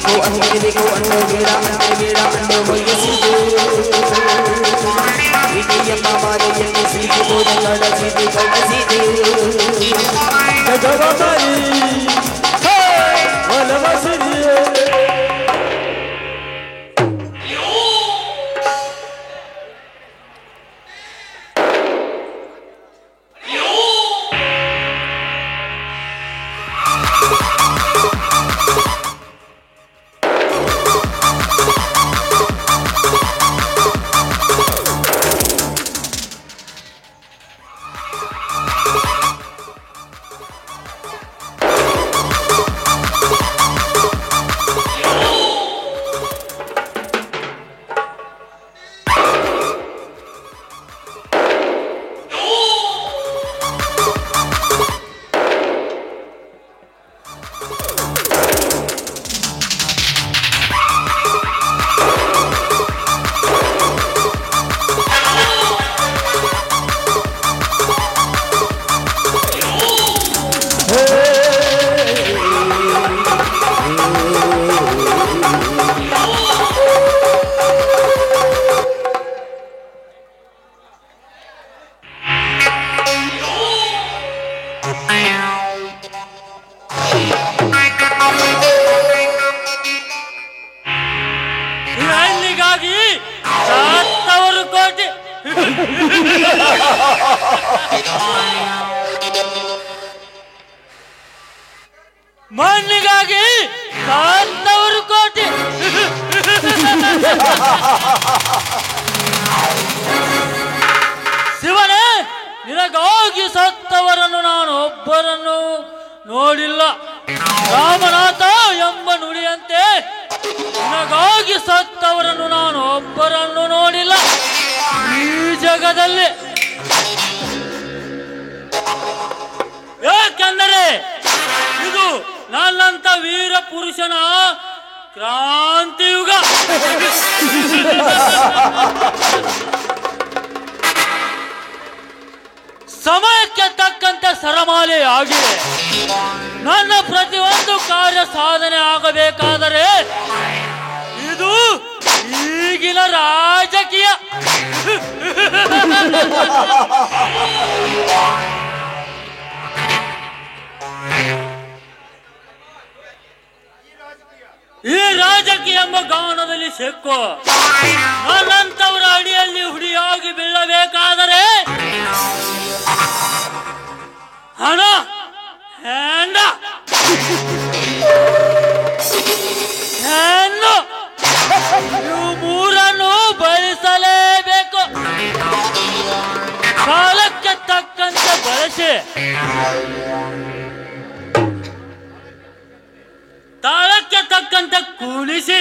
ಬೇಕು ಅಂಗಡಿ ಬೇಕು ಅನ್ನೋ ಬೇಡ ಅನ್ನೋ ವಯಸ್ಸಿದೆ ಪ್ರೀತಿಯಮ್ಮ ಮಾರೆಯಲ್ಲಿ ಸಿಗಿ ಬೋಧಗಳ ಸಿಗಿ ಕಳಿಸಿದೆ ಜಗವಮಾರಿ ಒಲವಸಿದೆ ಮಣ್ಣಿಗಾಗಿ ಸತ್ತವರು ಕೋಟಿ ಶಿವನೇ ನಿನಗಾಗಿ ಸತ್ತವರನ್ನು ನಾನು ಒಬ್ಬರನ್ನು ನೋಡಿಲ್ಲ ರಾಮನಾಥ ಎಂಬ ನುಡಿಯಂತೆ ನಿನಗಾಗಿ ಸತ್ತವರನ್ನು ನಾನು ಒಬ್ಬರನ್ನು ನೋಡಿಲ್ಲ ಈ ಜಗದಲ್ಲಿ ಏಕೆಂದರೆ ಇದು ನನ್ನಂತ ವೀರ ಪುರುಷನ ಕ್ರಾಂತಿಯುಗ ಸಮಯಕ್ಕೆ ತಕ್ಕಂತೆ ಸರಮಾಲೆ ಆಗಿದೆ ನನ್ನ ಪ್ರತಿಯೊಂದು ಕಾರ್ಯ ಸಾಧನೆ ಆಗಬೇಕಾದರೆ ಇದು ಈಗಿನ ರಾಜಕೀಯ ಈ ರಾಜಕೀಯ ಎಂಬ ಗಾನದಲ್ಲಿ ಸೆಕ್ಕು ನನ್ನಂತವರ ಅಡಿಯಲ್ಲಿ ಹುಡಿಯಾಗಿ ಬೀಳಬೇಕಾದರೆ ಹಣ ಹೆಂಡ ಹೆಣ್ಣು ಇವು ಮೂರನ್ನು ಬಳಸಲೇಬೇಕು ಕಾಲಕ್ಕೆ ತಕ್ಕಂತೆ ಬಳಸಿ ತಾಳಕ್ಕೆ ತಕ್ಕಂತೆ ಕುಣಿಸಿ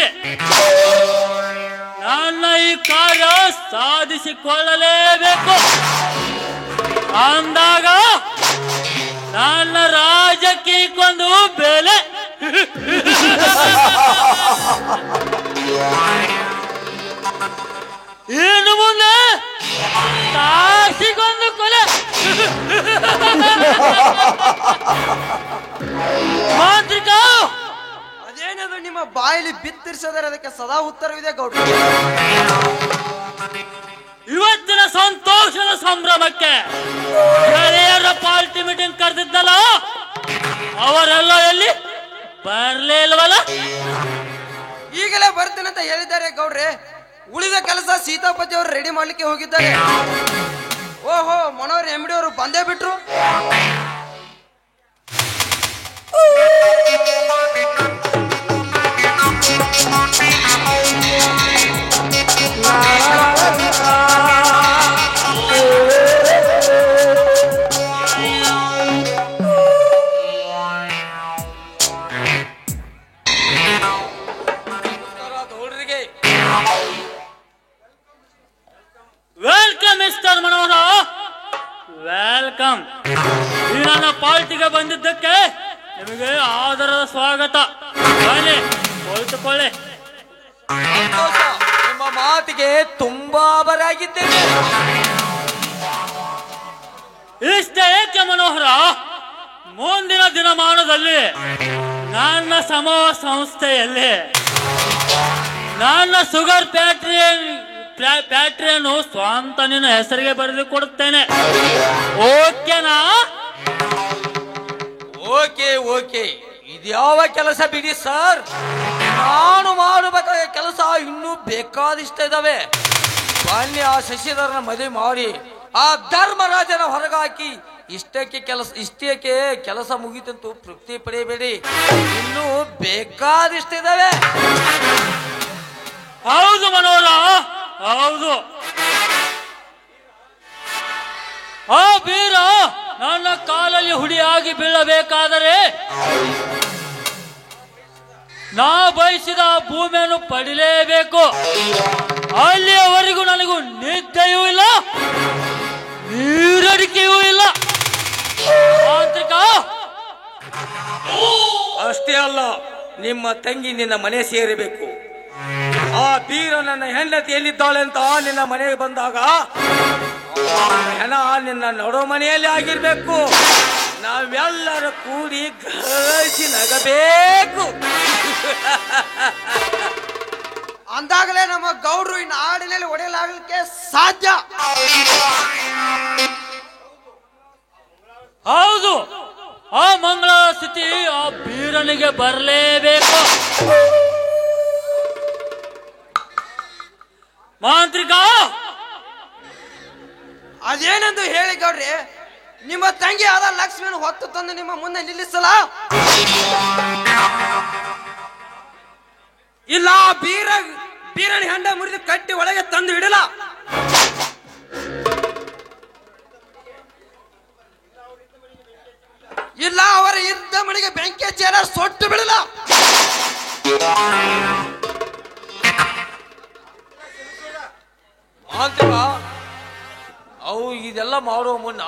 ನನ್ನ ಈ ಕಾರ್ಯ ಸಾಧಿಸಿಕೊಳ್ಳಲೇಬೇಕು ಅಂದಾಗ ನನ್ನ ರಾಜಕೀಯಕ್ಕೊಂದು ಬೆಲೆ ಇನ್ನು ಮುಂದೆ ತಾಸಿಗೊಂದು ಕೊಲೆ ಮಾಂತ್ರಿಕ ಅದೇನದು ನಿಮ್ಮ ಬಾಯಲ್ಲಿ ಬಿತ್ತಿರಿಸೋದರೆ ಅದಕ್ಕೆ ಸದಾ ಉತ್ತರವಿದೆ ಗೌಡ್ರ. ಇವತ್ತಿನ ಸಂತೋಷದ ಸಂಭ್ರಮಕ್ಕೆ ಗೆಳೆಯರ ಪಾರ್ಟಿ ಮೀಟಿಂಗ್ ಕರೆದಿದ್ದಲ್ಲ ಅವರೆಲ್ಲ ಎಲ್ಲಿ ಬರ್ಲೇ ಇಲ್ವಲ್ಲ? ಈಗಲೇ ಬರ್ತೀನಂತ ಹೇಳಿದ್ದಾರೆ ಗೌಡ್ರೆ. ಉಳಿದ ಕೆಲಸ ಸೀತಾಪತಿ ಅವರು ರೆಡಿ ಮಾಡ್ಲಿಕ್ಕೆ ಹೋಗಿದ್ದಾರೆ. ಓಹೋ, ಮನೋಹರ್ ಎಂಬಡಿ ಅವರು ಬಂದೇ ಬಿಟ್ರು. ವೆಲ್ಕಮ್ ಮಿಸ್ಟರ್ ಮನೋಹರ, ವೆಲ್ಕಮ್. ಈ ನನ್ನ ಪಾರ್ಟಿಗೆ ಬಂದಿದ್ದಕ್ಕೆ ನಿಮಗೆ ಆದರದ ಸ್ವಾಗತ. ಬನ್ನಿ, ಕುಳಿತುಕೊಳ್ಳಿ. ನಿಮ್ಮ ಮಾತಿಗೆ ತುಂಬಾ ಆಭರಾಗಿದ್ದೇನೆ. ಇಷ್ಟೇ ಏಕೆ ಮನೋಹರ, ಮುಂದಿನ ದಿನಮಾನದಲ್ಲಿ ನನ್ನ ಸಮೂಹ ಸಂಸ್ಥೆಯಲ್ಲಿ ನನ್ನ ಶುಗರ್ ಫ್ಯಾಕ್ಟರಿಯನ್ನು ಸ್ವಂತ ನಿನ್ನ ಹೆಸರಿಗೆ ಬರೆದು ಕೊಡುತ್ತೇನೆ. ಓಕೆನಾ? ಓಕೆ ಓಕೆ, ಇದ್ಯಾವ ಕೆಲಸ ಬಿಡಿ ಸರ್, ನಾನು ಮಾಡಬೇಕಾದ ಕೆಲಸ ಇನ್ನೂ ಬೇಕಾದಿಷ್ಟ ಇದಾವೆ. ಬನ್ನಿ, ಆ ಶಶಿಧರನ ಮದುವೆ ಮಾಡಿ ಆ ಧರ್ಮರಾಜನ ಹೊರಗಾಕಿ ಇಷ್ಟಕ್ಕೆ ಕೆಲಸ ಮುಗಿತಂತೂ ತೃಪ್ತಿ ಪಡೆಯಬೇಡಿ, ಇನ್ನೂ ಬೇಕಾದಿಷ್ಟ ಇದಾವೆ. ಹೌದು ಮನೋಹರ, ಹೌದು. ಆ ಬೀರ ನನ್ನ ಕಾಲಲ್ಲಿ ಹುಡಿಯಾಗಿ ಬೀಳಬೇಕಾದರೆ ನಾ ಬಯಸಿದ ಭೂಮಿಯನ್ನು ಪಡಿಲೇಬೇಕು. ಅಲ್ಲಿಯವರೆಗೂ ನನಗೂ ನಿದ್ದೆಯೂ ಇಲ್ಲ, ನೀರಡಿಕೆಯೂ ಇಲ್ಲ. ತಾಂತ್ರಿಕ, ಅಷ್ಟೇ ಅಲ್ಲ, ನಿಮ್ಮ ತಂಗಿ ನಿನ್ನ ಮನೆ ಸೇರಬೇಕು. ಆ ಬೀರ ನನ್ನ ಹೆಂಡತಿ ಎಲ್ಲಿದ್ದಾಳೆ ಅಂತ ನಿನ್ನ ಮನೆಗೆ ಬಂದಾಗ ಹೆಣ ನಿನ್ನ ನಡೋ ಮನೆಯಲ್ಲಿ ಆಗಿರ್ಬೇಕು. ನಾವೆಲ್ಲರೂ ಕೂಡಿ ಗಳಿಸಿ ನಗಬೇಕು. ಅಂದಾಗಲೇ ನಮ್ಮ ಗೌಡ್ರು ಇನ್ನು ಹಾಡಿನಲ್ಲಿ ಒಡೆಯಲಾಗಲಿಕ್ಕೆ ಸಾಧ್ಯ. ಹೌದು, ಆ ಮಂಗಳ ಸ್ಥಿತಿ ಆ ಬೀರನಿಗೆ ಬರಲೇಬೇಕು. ಮಾಂತ್ರಿಕ, ಅದೇನೆಂದು ಹೇಳಿ ಗೌಡ್ರಿ, ನಿಮ್ಮ ತಂಗಿ ಆದ ಲಕ್ಷ್ಮಿಯನ್ನು ಹೊತ್ತು ತಂದು ನಿಮ್ಮ ಮುಂದೆ ನಿಲ್ಲಿಸಲ, ಇಲ್ಲ ಬೀರನ ಹೆಂಡ ಮುರಿದು ಕಟ್ಟಿ ಒಳಗೆ ತಂದು ಇಡಲ, ಇಲ್ಲ ಅವರ ಇದ್ದ ಮನೆಗೆ ಬೆಂಕಿ ಹಚ್ಚಿ ಸೊಟ್ಟು ಬಿಡಲ. ಅವು ಇದೆಲ್ಲ ಮಾಡುವ ಮುನ್ನ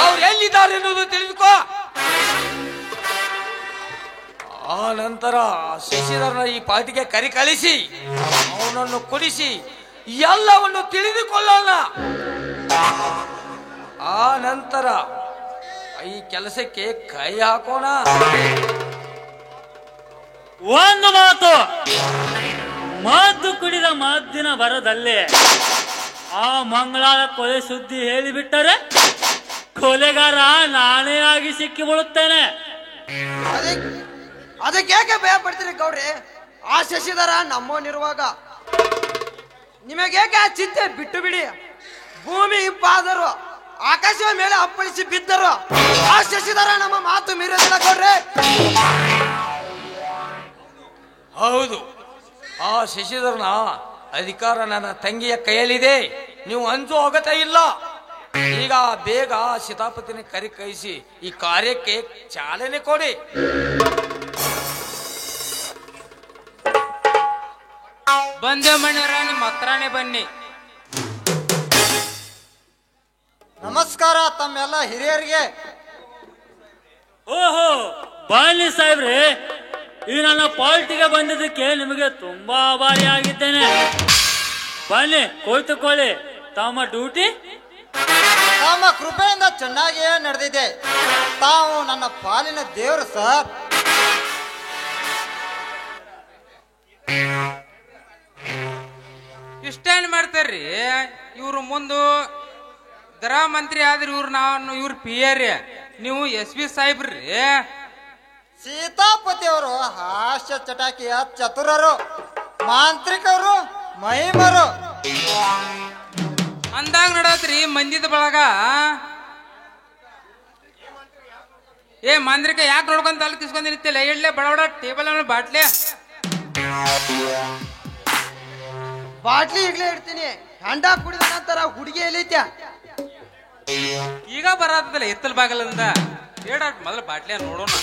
ಅವ್ರು ಎಲ್ಲಿದ್ದಾರೆ ಎನ್ನುವುದು ತಿಳಿದುಕೋ. ಆ ನಂತರ ಶಶಿಧರನ ಈ ಪಾರ್ಟಿಗೆ ಕಳಿಸಿ ಅವನನ್ನು ಕೊಡಿಸಿ ಎಲ್ಲವನ್ನು ತಿಳಿದುಕೊಳ್ಳೋಣ. ಆ ನಂತರ ಈ ಕೆಲಸಕ್ಕೆ ಕೈ ಹಾಕೋಣ. ಒಂದು ಮಾತು ಕುಡಿದ ಮದ್ದಿನ ಬರದಲ್ಲಿ ಆ ಮಂಗಳಾರ ಕೊಲೆ ಸುದ್ದಿ ಹೇಳಿಬಿಟ್ಟರೆ ಕೊಲೆಗಾರ ನಾನೇ ಆಗಿ ಸಿಕ್ಕಿ ಬಿಡುತ್ತೇನೆ. ಅದಕ್ಕೆ ಭಯ ಪಡ್ತೀರಿ ಗೌಡ್ರಿ? ಆ ಶಶಿಧರ ನಮ್ಮವನಿರುವಾಗ ನಿಮಗೇಕೆ ಆ ಚಿಂತೆ? ಬಿಟ್ಟು ಬಿಡಿ. ಭೂಮಿ ಇಪ್ಪಾದರು, ಆಕಾಶದ ಮೇಲೆ ಅಪ್ಪಳಿಸಿ ಬಿದ್ದರು, ಆ ಶಶಿಧರ ನಮ್ಮ ಮಾತು ಮೀರೋದಿಲ್ಲ ಗೌಡ್ರಿ. ಹೌದು, ಆ ಶಶಿಧರನ ಅಧಿಕಾರ ನನ್ನ ತಂಗಿಯ ಕೈಯಲ್ಲಿದೆ. ನೀವು ಅಂಜು ಅಗತ್ಯ ಇಲ್ಲ. ಈಗ ಬೇಗ ಸೀತಾಪತಿನ ಕೈಸಿ ಈ ಕಾರ್ಯಕ್ಕೆ ಚಾಲನೆ ಕೊಡಿ. ಬಂದೆ ಮಣ್ಣರ, ನಿಮ್ಮ ಹತ್ರನೇ ಬನ್ನಿ. ನಮಸ್ಕಾರ ತಮ್ಮೆಲ್ಲ ಹಿರಿಯರಿಗೆ. ಓಹೋ, ಬನ್ನಿ ಸಾಹೇಬ್ರೆ, ಈ ನನ್ನ ಪಾರ್ಟಿಗೆ ಬಂದಿದ್ದಕ್ಕೆ ನಿಮಗೆ ತುಂಬಾ ಆಭಾರಿಯಾಗಿದ್ದೇನೆ. ಬನ್ನಿ, ಕುಳಿತುಕೊಳ್ಳಿ. ತಮ್ಮ ಡ್ಯೂಟಿ ತಮ್ಮ ಕೃಪೆಯಿಂದ ಚೆನ್ನಾಗಿಯೇ ನಡೆದಿದೆ. ತಾವು ನನ್ನ ಪಾಲಿನ ದೇವರು ಸರ್. ಇಷ್ಟೇನ್ ಮಾಡ್ತಾರ್ರಿ ಇವ್ರು? ಮುಂದು ಗೃಹ ಮಂತ್ರಿ ಆದ್ರಿ ಇವ್ರ ಪಿ ಎ ರೀ, ನೀವು SP ಸಾಹೇಬ್ರಿ. ಸೀತಾಪತಿ ಅವರು ಹಾಸ್ಯ ಚಟಾಕಿಯ ಚತುರರು, ಮಾಂತ್ರಿಕರು, ಮಹಿಮರು. ಅಂದಾಗ ನಡತ್ರಿ ಮಂದಿದ ಬಳಗ. ಏ ಮಾಂತ್ರಿಕ, ಯಾಕೆ ನೋಡ್ಕೊಂತ ಅಲ್ಲಿ ಕಿಸ್ಕೊಂಡ್ ನಿಂತಿಲ್ಲ? ಇಡ್ಲೆ ಬಡ ಟೇಬಲ್ ಬಾಟ್ಲೆ ಬಾಟ್ಲಿ ಈಗಲೇ ಇಡ್ತೀನಿ. ಹಂಡ ಕುಡಿದ ನಂತರ ಹುಡುಗಿ ಎಲ್ಲೈತ್ಯ? ಈಗ ಬರತ್ತಲ್ಲ ಎತ್ತಲ್ ಬಾಗಲಿಂದ. ಹೇಳ ಮೊದಲು ಬಾಟ್ಲಿಯ ನೋಡೋಣ.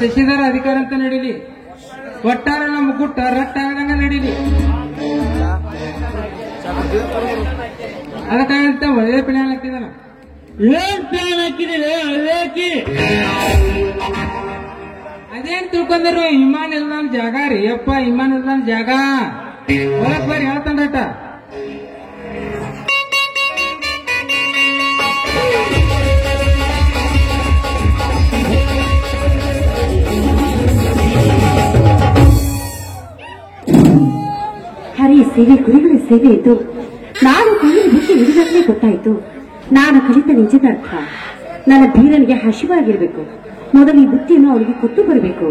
ಶಶಿಧರ ಅಧಿಕಾರ ಅಂತ ನಡೀಲಿ, ಒಟ್ಟಾರೆ ನಮ್ಮ ಗುಟ್ಟ ರಟ್ಟ ಆಗದಂಗ ನಡೀಲಿ. ಅದಕ್ಕಾಗಂತ ಒಳ್ಳೆ ಪ್ಲಾನ್ ಹಾಕಿದಾನ. ಏನ್ ಪ್ಲಾನ್ ಹಾಕಿದಿರಿ ಅಲ್ಲೇಕಿ? ಅದೇನ್ ತಿಳ್ಕೊಂಡ್ರು ವಿಮಾನ ಇಲ್ದಾನ ಜಾಗ ರೀ ಅಪ್ಪ, ವಿಮಾನ ಇಲ್ದಾನ ಜಾಗ ಹೊರಕ್ ಬರ್ರಿ ಹೇಳ್ತಾನ್ರಟ. ಹರಿಯ ಸೇವೆ ಗುರುಗಳ ಸೇವೆ ಇದ್ದು ನಾನು ಕೈಯಲ್ಲಿ ಬಿಟ್ಟು ಹಿಡಿದಾಗಲೇ ಗೊತ್ತಾಯ್ತು ನಾನು ಕಲಿತ ನಿಜದ ಅರ್ಥ. ನನ್ನ ಧೀರನಿಗೆ ಹಸಿವಾಗಿರ್ಬೇಕು, ಮೊದಲು ಈ ಬುತ್ತಿಯನ್ನು ಅವರಿಗೆ ಕೊಟ್ಟು ಬರಬೇಕು.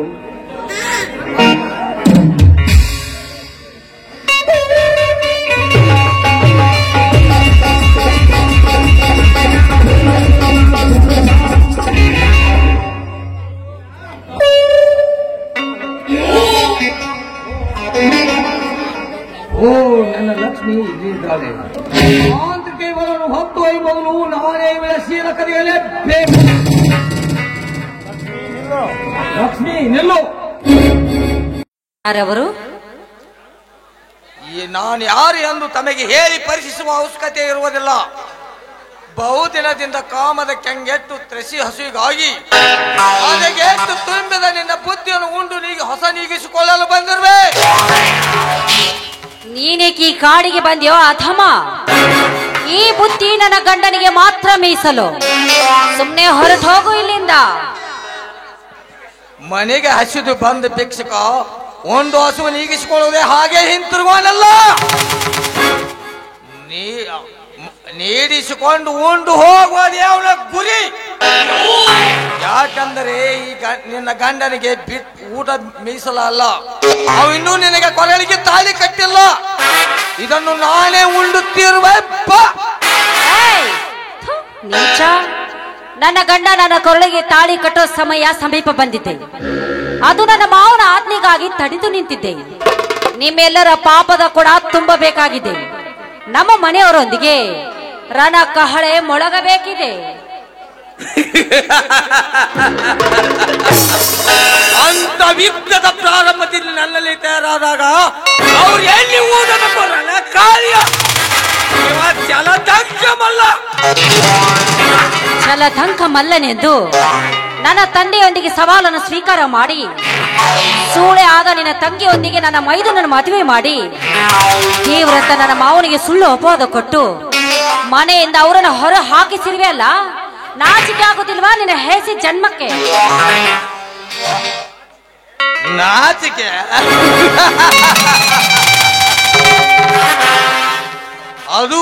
ಓ ನನ್ನ ಲಕ್ಷ್ಮಿ ಇಲ್ಲಿದ್ದಾಳೆ. ಮಾಂತ್ರಿಕೆಗಳನ್ನು ಹೊತ್ತು ಒಯ್ಯುವವನು ನಾನೇ ಶೀಲ ಕರೆಯಲೇಬೇಕು. ಲಕ್ಷ್ಮಿ ನಿಲ್ಲು. ಯಾರವರು? ನಾನು ಯಾರು ಎಂದು ತಮಗೆ ಹೇಳಿ ಪರೀಕ್ಷಿಸುವ ಅವಶ್ಯಕತೆ ಇರುವುದಿಲ್ಲ. ಬಹುದಿನದಿಂದ ಕಾಮದ ಕೆಂಗೆಟ್ಟು ತ್ರೆಸಿ ಹಸುವಿಗಾಗಿ ಅದೆಗೆಟ್ಟು ತುಂಬಿದ ನಿನ್ನ ಬುದ್ಧಿಯನ್ನು ಉಂಡು ಹೊಸ ನೀಗಿಸಿಕೊಳ್ಳಲು ಬಂದಿರುವೆ. ನೀನೇಕಿ ಕಾಡಿಗೆ ಬಂದ್ಯೋ ಅಥಮ? ಈ ಬುತ್ತಿ ನನ್ನ ಗಂಡನಿಗೆ ಮಾತ್ರ ಮೀಸಲು. ಸುಮ್ನೆ ಹೊರಟು ಹೋಗು ಇಲ್ಲಿಂದ. ಮನೆಗೆ ಹಸಿದು ಬಂದ ಭಿಕ್ಷಕ ಒಂದು ಹಸುವು ನೀಗಿಸಿಕೊಳ್ಳುವುದೇ ಹಾಗೆ ಹಿಂತಿರುಗೋನಲ್ಲ. ನೀಡಿಸಿಕೊಂಡು ಉಂಡು ಹೋಗುವುದೇ ಅವನ ಗುರಿ. ಯಾಕಂದರೆ ಈಗ ನಿನ್ನ ಗಂಡನಿಗೆ ಊಟ ಮೀಸಲಲ್ಲ. ಅವು ಇನ್ನೂ ನಿನಗೆ ಕೊರಳಿಗೆ ತಾಳಿ ಕಟ್ಟಿಲ್ಲ. ಇದನ್ನು ನಾನೇ ಉಂಡುತ್ತಿರುವ ನೀಚ, ನನ್ನ ಗಂಡ ನನ್ನ ಕೊರಳಿಗೆ ತಾಳಿ ಕಟ್ಟೋ ಸಮಯ ಸಮೀಪ ಬಂದಿದೆ. ಅದು ನನ್ನ ಮಾವನ ಆಜ್ಞೆಗಾಗಿ ತಡೆದು ನಿಂತಿದ್ದೆ. ನಿಮ್ಮೆಲ್ಲರ ಪಾಪದ ಕೂಡ ತುಂಬಬೇಕಾಗಿದೆ. ನಮ್ಮ ಮನೆಯವರೊಂದಿಗೆ ರಣ ಕಹಳೆ ಮೊಳಗಬೇಕಿದೆ. ಅಂತ ಯುದ್ಧದ ಪ್ರಾರಂಭದಲ್ಲಿ ನನ್ನಲ್ಲಿ ತಯಾರಾದಾಗ ಅವ್ರು ಎಲ್ಲಿ ಊದಬೇಕು ರಣ ಕಾರ್ಯ ಛಲದಂಕ ಮಲ್ಲನೆಂದು ನನ್ನ ತಂದೆಯೊಂದಿಗೆ ಸವಾಲನ್ನು ಸ್ವೀಕಾರ ಮಾಡಿ ಸೂಳೆ ಆದ ನಿನ್ನ ತಂಗಿಯೊಂದಿಗೆ ನನ್ನ ಮೈದುನನ್ನು ಮದುವೆ ಮಾಡಿ ತೀವ್ರತ ನನ್ನ ಮಾವನಿಗೆ ಸುಳ್ಳು ಅಪವಾದ ಕೊಟ್ಟು ಮನೆಯಿಂದ ಅವರನ್ನು ಹೊರ ಹಾಕಿಸಿರುವೆ ಅಲ್ಲ. ನಾಚಿಕೆ ಆಗುತ್ತಿಲ್ವಾ ನಿನ್ನ ಹೇಸಿ ಜನ್ಮಕ್ಕೆ? ನಾಚಿಕೆ ಅದು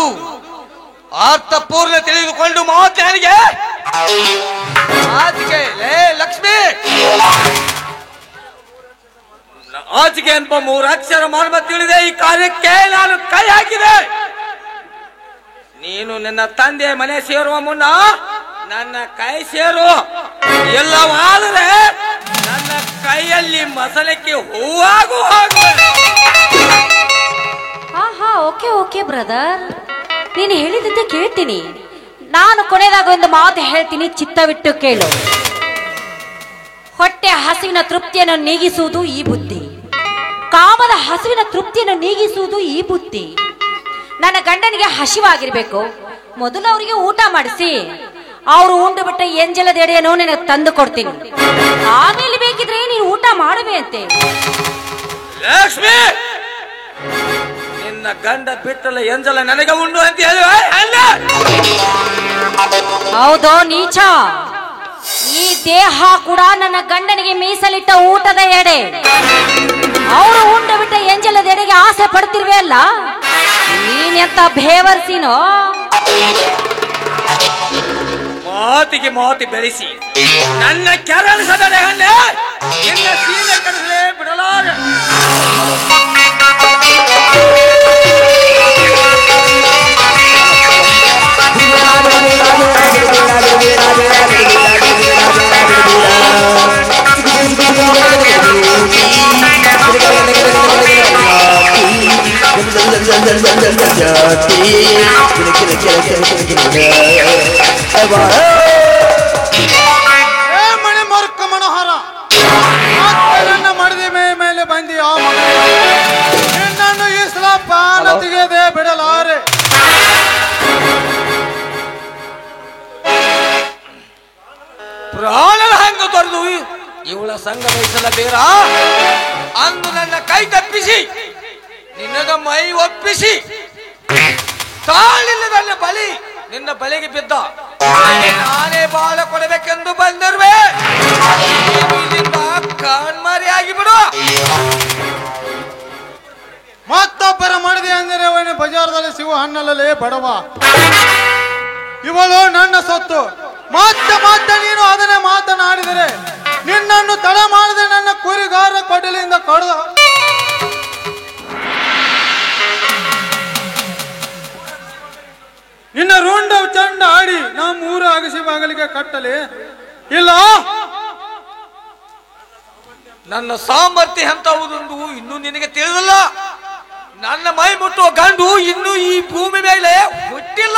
ಅರ್ಥಪೂರ್ಣ ತಿಳಿದುಕೊಂಡು ಮಾತನಿಗೆ ನಾಚಿಕೆ. ಲೇ ಲಕ್ಷ್ಮಿ, ನಾಚಿಕೆ ಎಂಬ 3 ಅಕ್ಷರ ಮರ್ಮ ತಿಳಿದೆ ಈ ಕಾರ್ಯಕ್ಕೆ ನಾನು ಕೈ ಹಾಕಿದೆ. ನೀನು ನಿನ್ನ ತಂದೆ ಮನೆ ಸೇರುವ ಮುನ್ನ ನನ್ನ ಕೈ ಸೇರು. ಎಲ್ಲವಾದರೆ ನನ್ನ ಕೈಯಲ್ಲಿ ಮಸಲಕ್ಕೆ ಹೂವಾಗು ಹೋಗುವ. ಆಹಾ, ಓಕೆ ಓಕೆ ಬ್ರದರ್, ನೀನು ಹೇಳಿದಂತೆ ಕೇಳ್ತೀನಿ. ನಾನು ಕೊನೆದಾಗ ಒಂದು ಮಾತು ಹೇಳ್ತೀನಿ, ಚಿತ್ತವಿಟ್ಟು ಕೇಳು. ಹೊಟ್ಟೆ ಹಸಿವಿನ ತೃಪ್ತಿಯನ್ನು ನೀಗಿಸುವುದು ಈ ಬುದ್ಧಿ, ಕಾಮದ ಹಸಿವಿನ ತೃಪ್ತಿಯನ್ನು ನೀಗಿಸುವುದು ಈ ಬುದ್ಧಿ. ನನ್ನ ಗಂಡನಿಗೆ ಹಸಿವಾಗಿರ್ಬೇಕು, ಮೊದಲು ಅವರಿಗೆ ಊಟ ಮಾಡಿಸಿ ಅವರು ಉಂಡು ಬಿಟ್ಟ ಎಂಜಲದ ಎಡೆಯನ್ನು ನಿನಗೆ ತಂದು ಕೊಡ್ತೀನಿ. ಆಮೇಲೆ ಬೇಕಿದ್ರೆ ನೀನು ಊಟ ಮಾಡಬೇ ಅಂತೆ. ಲಕ್ಷ್ಮಿ, ನಿನ್ನ ಗಂಡ ಬಿಟ್ಟಲ್ಲ ಎಂಜಲ ನನಗೆ ಉಂಡು ಅಂತ ಹೇಳುವ. ಹೌದೋ ನೀಚ, ಈ ದೇಹ ಕೂಡ ನನ್ನ ಗಂಡನಿಗೆ ಮೀಸಲಿಟ್ಟ ಊಟದ ಎಡೆ. ಅವರು ಉಂಡು ಬಿಟ್ಟ ಎಂಜಲದ ಎಡೆಗೆ ಆಸೆ ಪಡ್ತಿರ್ವೆ ಅಲ್ಲ. ನೀನೆಂತ ಬೇವರ್ಸಿನೋ? ಮಾತಿಗೆ ಮಾತಿ ಬೆಳೆಸಿ ನನ್ನ ಕೆರಳಿಸದ ದೇಹನ್ನೇ ನಿನ್ನ ಸೀಲೆ ಕಡಿಸಲೇ ಬಿಡಲಾರ. ಮಣೆ ಮರುಕ ಮನೋಹರ ಪ್ರಾಣದ ಹಂಗ ತೊರೆದು ಇವಳ ಸಂಘ ವಹಿಸಲ ಬೇರ ಅಂದು ನನ್ನ ಕೈ ತಪ್ಪಿಸಿ ನಿನ್ನದ ಮೈ ಒಪ್ಪಿಸಿ ತಾಳಿಲ್ಲದಲ್ಲ ಬಲಿ ನಿನ್ನ ಬಲಿಗೆ ಬಿದ್ದ ನಾನೇ ಬಾಳ ಕೊಡಬೇಕೆಂದು ಬಂದಿರುವೆ. ಇಲ್ಲಿಂದ ಕಣ್ಮರೆಯಾಗಿ ಬಿಡು. ಮತ್ತೊಬ್ಬರ ಮಾಡಿದೆ ಅಂದರೆ ಅವನ ಬಜಾರದಲ್ಲಿ ಸಿಗುವ ಹಣ್ಣಲ್ಲೇ ಬಡವ. ಇವಳು ನನ್ನ ಸೊತ್ತು. ಮತ್ತೆ ನೀನು ಅದನ್ನೇ ಮಾತನಾಡಿದರೆ ನಿನ್ನನ್ನು ತಡ ಮಾಡದೆ ನನ್ನ ಕುರಿಗಾರ ಕೊಡಲಿಂದ ಕಡ್ದ ನಿನ್ನ ರುಂಡ ಚಂಡ ಆಡಿ ನಮ್ಮ ಊರ ಅಗಸಿ ಬಾಗಲಿಗೆ ಕಟ್ಟಲಿ ಇಲ್ಲ. ನನ್ನ ಸಾಮರ್ಥ್ಯ ಎಂತವುದೊಂದು ಇನ್ನೂ ನಿನಗೆ ತಿಳಿದಿಲ್ಲ. ನನ್ನ ಮೈ ಮುಟ್ಟುವ ಗಂಡು ಇನ್ನೂ ಈ ಭೂಮಿ ಮೇಲೆ ಹುಟ್ಟಿಲ್ಲ,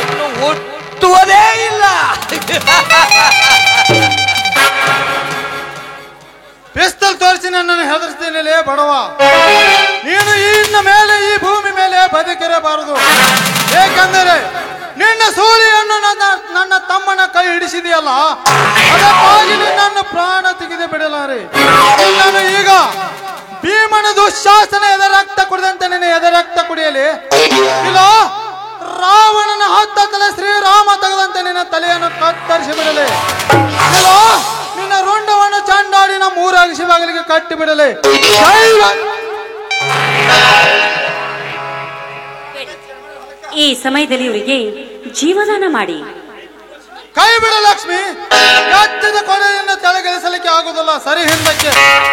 ಇನ್ನು ಹುಟ್ಟುವುದೇ ಇಲ್ಲ. ಪಿಸ್ತಲ್ ತೋರಿಸಿ ನನ್ನನ್ನು ಹೆದರ್ಸ್ತೀನಿಲೇ ಬಡವ. ನೀನು ಇನ್ನ ಮೇಲೆ ಈ ಭೂಮಿ ಮೇಲೆ ಬದುಕಿರಬಾರದು. ಏಕೆಂದರೆ ನಿನ್ನ ಸೂಳಿಯನ್ನು ನನ್ನ ತಮ್ಮನ ಕೈ ಹಿಡಿಸಿದೆಯಲ್ಲ, ಅದಕ್ಕಾಗಿ ನಿನ್ನನ್ನು ಪ್ರಾಣ ತೆಗೆದು ಬಿಡಲಾರೆ. ನಿನ್ನನ್ನು ಈಗ ಭೀಮನ ದುಶಾಸನ ಎದರಕ್ತ ಕುಡಿದಂತೆ ನಿನ್ನ ಎದರಕ್ತ ಕುಡಿಯಲಿ, ಇಲ್ಲ ರಾವಣನ ಹತ್ತ ತಲೆ ಶ್ರೀರಾಮ ತೆಗೆದಂತೆ ನಿನ್ನ ತಲೆಯನ್ನು ಕತ್ತರಿಸಿ ಬಿಡಲಿ, ಇಲ್ಲ ನಿನ್ನ ರುಂಡವನ್ನು ಚಂಡಾಡಿ ನಮ್ಮ ಊರಾಗಿಸಿ ಬಾಗಿಲಿಗೆ ಕಟ್ಟಿ ಬಿಡಲಿ. ಈ ಸಮಯದಲ್ಲಿ ಇವರಿಗೆ ಜೀವದಾನ ಮಾಡಿ. ಕೈ ಬಿಡ ಲಕ್ಷ್ಮಿ, ಎತ್ತಿದ ಕೊನೆಯನ್ನು ತೆಳಗಿಳಿಸಲಿಕ್ಕೆ ಆಗುದಿಲ್ಲ. ಸರಿ ಹಿಂದಕ್ಕೆ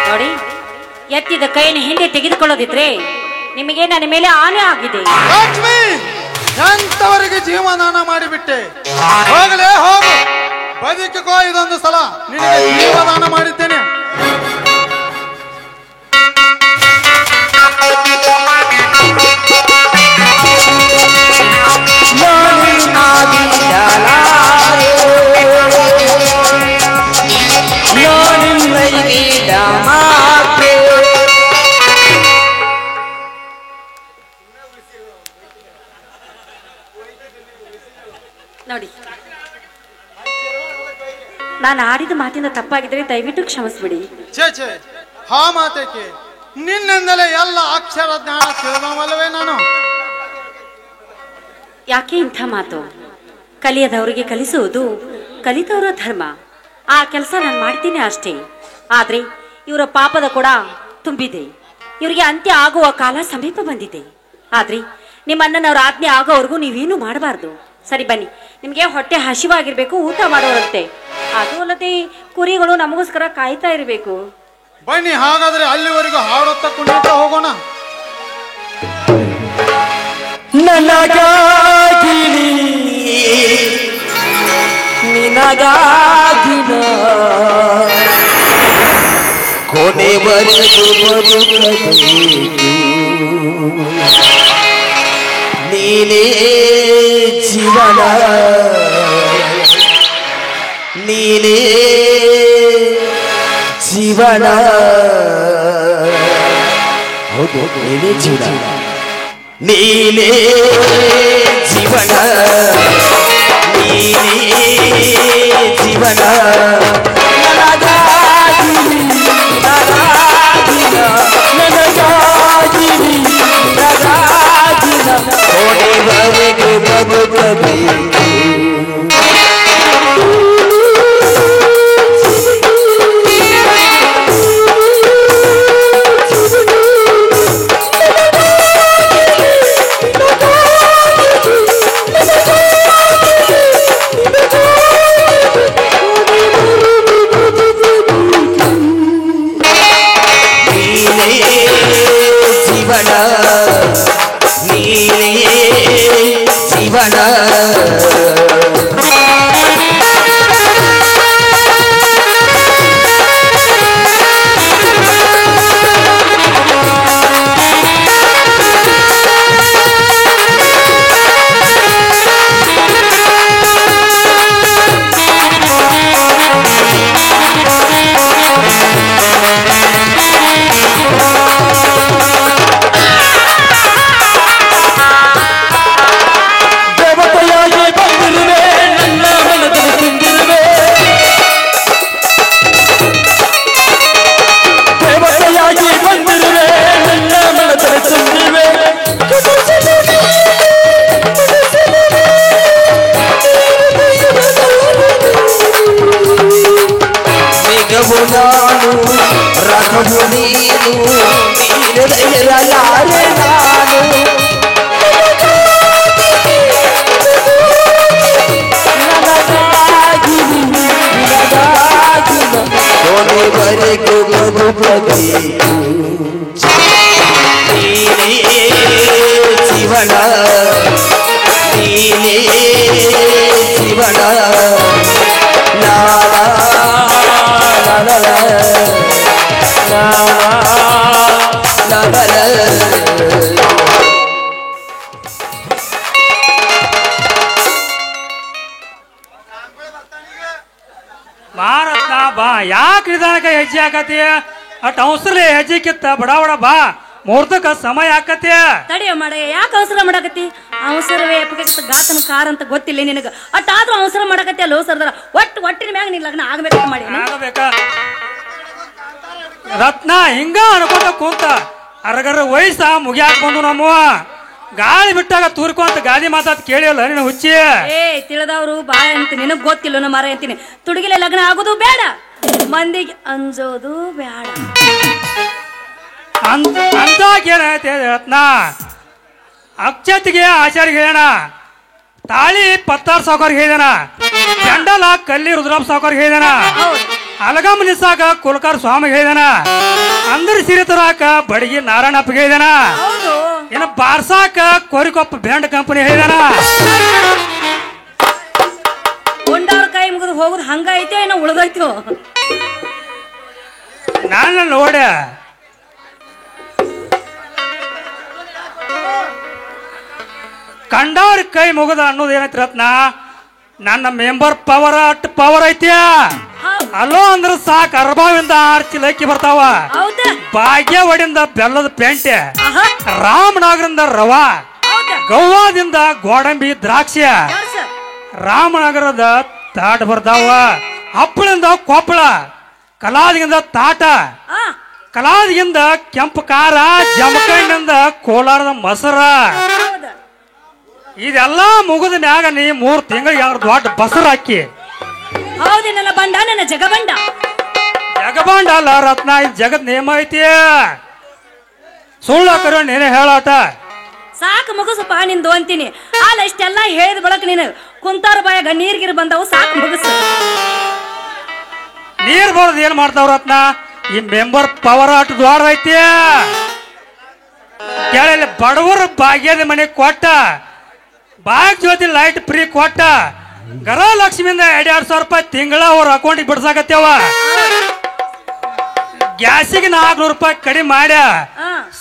ನೋಡಿ, ಎತ್ತಿದ ಕೈಯನ್ನು ಹಿಂದೆ ತೆಗೆದುಕೊಳ್ಳೋದಿದ್ರೆ ನಿಮಗೆ ನನ್ನ ಮೇಲೆ ಆನೆ ಆಗಿದೆ. ಲಕ್ಷ್ಮಿ, ಎಂತವರಿಗೆ ಜೀವದಾನ ಮಾಡಿಬಿಟ್ಟೆ. ಹೋಗಲೇ ಹೋಗು, ಬದುಕಿಕೋ. ಇದೊಂದು ಸಲ ನಿನಗೆ ಜೀವದಾನ ಮಾಡಿದ್ದೇನೆ. ನೋಡಿ, ನಾನು ಆಡಿದ ಮಾತಿನ ತಪ್ಪಾಗಿದ್ರೆ ದಯವಿಟ್ಟು ಕ್ಷಮಿಸ್ಬಿಡಿ. ಛೇ ಹಾ ಮಾತಕ್ಕೆ ನಿನ್ನಿಂದಲೇ ಎಲ್ಲ ಅಕ್ಷರ ಜ್ಞಾನ ತಿಳಿದವಲ್ಲವೇ ನಾನು. ಯಾಕೆ ಇಂಥ ಮಾತು? ಕಲಿಯದವರಿಗೆ ಕಲಿಸುವುದು ಕಲಿತವರ ಧರ್ಮ. ಆ ಕೆಲಸ ನಾನು ಮಾಡ್ತೀನಿ ಅಷ್ಟೇ. ಆದ್ರೆ ಇವರ ಪಾಪದ ಕೂಡ ತುಂಬಿದೆ. ಇವರಿಗೆ ಅಂತ್ಯ ಆಗುವ ಕಾಲ ಸಮೀಪ ಬಂದಿದೆ. ಆದ್ರೆ ನಿಮ್ಮ ಅಣ್ಣನವರ ಆಜ್ಞೆ ಆಗೋವರೆಗೂ ನೀವೇನು ಮಾಡಬಾರ್ದು. ಸರಿ ಬನ್ನಿ, ನಿಮಗೆ ಹೊಟ್ಟೆ ಹಸಿವಾಗಿರ್ಬೇಕು, ಊಟ ಮಾಡೋರಂತೆ. ಅದು ಅಲ್ಲದೆ ಕುರಿಗಳು ನಮಗೋಸ್ಕರ ಕಾಯ್ತಾ ಇರಬೇಕು. ಬನ್ನಿ, ಹಾಗಾದ್ರೆ ಅಲ್ಲಿವರೆಗೂ ಹಾಡುತ್ತಾ ಕುಣಿಯುತ್ತಾ ಹೋಗೋಣ. ನನಗಾಗಿನಿ ನಿನಗಾಗಿನ ಕೊನೆವರೆಗೂ ಬದುಕಬೇಕು, ನೀನೇ ಜೀವನ, ನೀನೇ ಜೀವನ, ಹೌದು ನೀನೇ ಜೀವನ, ನೀನೇ ಜೀವನ, ನೀನೇ ಜೀವನ, ನನಗಾಗಿನಿ ನನಗಾಗಿನ, ನನಗಾಗಿನಿ ನನಗಾಗಿನ ಕೊನೆವರೆಗೂ ಬದುಕಬೇಕು. ನಾನು ರಥವು ನೀನು ಇರಲಾರೆ ನಾನು ಕೊನೆವರೆಗೂ ಬದುಕಬೇಕು ನೀನೇ ಜೀವನ ನೀನೇ ಜೀವನ ಲಾಲಾ ಬಾರತ್ನ ಬಾ ಯಾಕೆ ನಿಧಾನಕ್ಕೆ ಹೆಜ್ಜೆ ಹಾಕತಿ ಅಟ್ ಅವಸರಲೆ ಹೆಜ್ಜೆ ಕಿತ್ತ ಬಡ ಬಡ ಬಾ ಮುಹೂರ್ತಕ್ಕ ಸಮಯ ಹಾಕತಿ ತಡಿಯ ಮಾಡ ಯಾಕೆ ಅವಸರ ಮಾಡಕತ್ತಿ ಅವಸರವೇ ಗಾತನ ಕಾರ್ ಅಂತ ಗೊತ್ತಿಲ್ಲ ನಿನಗ ಅಟ್ಟಾದ್ರೂ ಅವಸರ ಮಾಡಕತ್ತಿ ಅಲ್ಲೋ ಸರ್ದಾರ ಒಟ್ಟಿನ ಮ್ಯಾಗ ನೀನ್ ಲಗ್ನ ಆಗ್ಬೇಕಂತ ಮಾಡಿ ಆಗಬೇಕ ರತ್ನ ಹಿಂಗ ಅನ್ಕೊಂತ ಕೂತ ಅರಗರ ವಯಸ್ಸ ಮುಗಿಯಾಕ ಬಂದು ನಮ್ಮವ ಗಾಳಿ ಬಿಟ್ಟಾಗ ತೂರ್ಕೊಂತ ಗಾದಿ ಮಾತಾತ್ ಕೇಳಿಯಲ್ಲ ನೀನು ಹುಚ್ಚಿ ಏ ತಿಳಿದವ್ರು ಬಾಳ ಅಂತ ನಿನಗ್ ಗೊತ್ತಿಲ್ಲ ನಮ್ಮ ಮರ ಅಂತೀನಿ ತುಡುಗಿಲೆ ಲಗ್ನ ಆಗೋದು ಬೇಡ ಮಂದಿಗೆ ಅಂಜೋದು ಬೇಡ ಅಂದಾಗೇನೈತೆ ರತ್ನ ಅಕ್ಷತಿಗೆ ಆಚಾರ್ಯ ಹೇಳಣ ತಾಳಿ ಪತ್ತಾರ್ ಸಾವುಕಾರ್ಗೆ ಹೇಳಿದಾನ ಚಂಡಲ ಕಲ್ಲಿ ರುದ್ರಪ್ಪ ಸಾವುಕಾರ್ಗೆ ಹೇಳಿದಾನ ಅಲಗಮ್ಮ ನಿಸಾಕ ಕುಲಕಾರ ಸ್ವಾಮಿ ಹೇಳಿದಾನ ಅಂದ್ರ ಸಿರಿ ತರಾಕ ಬಡಗಿ ನಾರಾಯಣಪ್ಪಗೆ ಹೇಳಿದಾನ ಇನ್ನು ಬಾರ್ಸಾಕ ಕೋರಿಕೊಪ್ಪ ಬ್ಯಾಂಡ್ ಕಂಪನಿ ಹೇಳಿದಾನ ಗೊಂಡವ್ರ ಕೈ ಮುಗಿದು ಹೋಗುದು ಹಂಗೈತೆ ಏನೋ ಉಳ್ದೈತು ನಾನು ನೋಡ ಕಂಡವ್ರ ಕೈ ಮುಗದ ಅನ್ನೋದು ಏನೈತಿ ರತ್ನ ನನ್ನ ಮೆಂಬರ್ ಪವರ್ ಅಟ್ ಪವರ್ ಐತಿ ಅಲ್ಲೋ ಅಂದ್ರ ಸಾಕ್ ಅರ್ಬಾವಿಂದ 6 ಚೀಲ ಅಕ್ಕಿ ಬರ್ತಾವ ಭಾಗ್ಯವಾಡಿಂದ ಬೆಲ್ಲದ ಪೆಂಟೆ ರಾಮನಗರಿಂದ ರವಾ ಗೋವಾದಿಂದ ಗೋಡಂಬಿ ದ್ರಾಕ್ಷಿ ರಾಮನಗರದ ತಾಟ ಬರ್ತಾವ ಹಪ್ಪಳಿಂದ ಕೊಪ್ಪಳ ಕಲಾದಿಗಿಂದ ತಾಟ ಕಲಾದಿಗಿಂದ ಕೆಂಪು ಖಾರ ಜಮಖಂಡಿಂದ ಕೋಲಾರದ ಮೊಸರ ಇದೆಲ್ಲ ಮುಗಿದ ಮ್ಯಾಗ ನೀ 3 ತಿಂಗಳಿಗೆ ಯಾರು ದೊಡ್ಡ ಬಸರ ಹಾಕಿ ಹೌದು ನನ್ನ ಬಂಡ ನನ್ನ ಜಗಬಂಡ ಜಗಬಂಡ ಅಲ್ಲ ರತ್ನ ಇದು ಜಗತ್ ನೇಮ ಐತಿ ಸುಳ್ಳ ಕರೋ ನೀನೇ ಹೇಳಾಟ ಸಾಕು ಮುಗಿಸಪ್ಪ ನಿಂದು ಅಂತೀನಿ ಅಲ್ಲ ಇಷ್ಟೆಲ್ಲ ಹೇಳಿದ ಬಳಕ ನೀನು ಕುಂತಾರ ಬಾಯಾಗ ನೀರ್ಗಿರ್ ಬಂದವು ಸಾಕು ಮುಗಿಸ ನೀರ್ ಬರೋದು ಏನ್ ಮಾಡ್ತಾವ ರತ್ನ ಈ ಮೆಂಬರ್ ಪವರ್ ಆಟ ದ್ವಾರ ಐತಿ ಕೇಳಲ್ಲಿ ಬಡವರ ಭಾಗ್ಯದ ಮನೆ ಕೊಟ್ಟ ಭಾಗ್ಯ ಜ್ಯೋತಿ ಲೈಟ್ ಫ್ರೀ ಕೊಟ್ಟ ಗೃಹಲಕ್ಷ್ಮಿಯಿಂದ 2,000 ರೂಪಾಯಿ ತಿಂಗಳ ಅವ್ರ ಅಕೌಂಟಿಗೆ ಬಿಡ್ಸಾಕತ್ತೇವ ಗ್ಯಾಸಿಗೆ 400 ರೂಪಾಯಿ ಕಡಿಮೆ ಮಾಡ್ಯ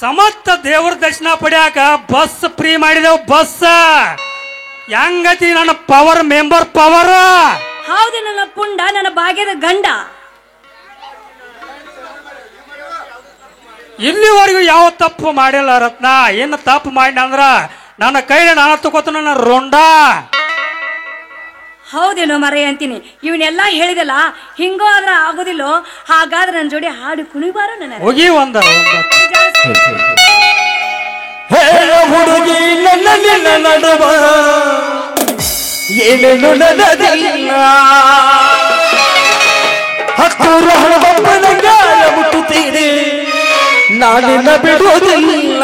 ಸಮಸ್ತ ದೇವ್ರ ದರ್ಶನ ಪಡ್ಯಾಕ ಬಸ್ ಫ್ರೀ ಮಾಡಿದೆವು ಬಸ್ ಹೆಂಗತಿ ನನ್ನ ಪವರ್ ಮೆಂಬರ್ ಪವರ್ ಹೌದು ನನ್ನ ಪುಂಡ ನನ್ನ ಭಾಗ್ಯದ ಗಂಡ ಇಲ್ಲಿವರೆಗೂ ಯಾವ ತಪ್ಪು ಮಾಡಿಲ್ಲ ರತ್ನ ಏನು ತಪ್ಪು ಮಾಡಿ ಅಂದ್ರ ನನ್ನ ಕೈಲಿ ನಾನು ತಗೋತ ನನ್ನ ರೋಂಡ ಹೌದೇನೋ ಮರೆ ಅಂತೀನಿ ಇವನ್ನೆಲ್ಲ ಹೇಳಿದಲ್ಲ ಹಿಂಗೋ ಆದ್ರ ಆಗೋದಿಲ್ಲೋ ಹಾಗಾದ್ರೆ ನನ್ನ ಜೋಡಿ ಹಾಡು ಕುಣಿಬಾರೋ ನನ್ನ ಹೋಗಿ ಒಂದ ಹುಡುಗಿ ನನ್ನ ನಡುವ ಏನೇನು ನನ್ನದಿಲ್ಲ ಹತ್ತೂರ ಹಣಬಪ್ಪನ ಗಾಯ ಮುಟ್ಟುತ್ತೀರಿ ನಾನಿನ್ನ ಬಿಡುವುದಿಲ್ಲ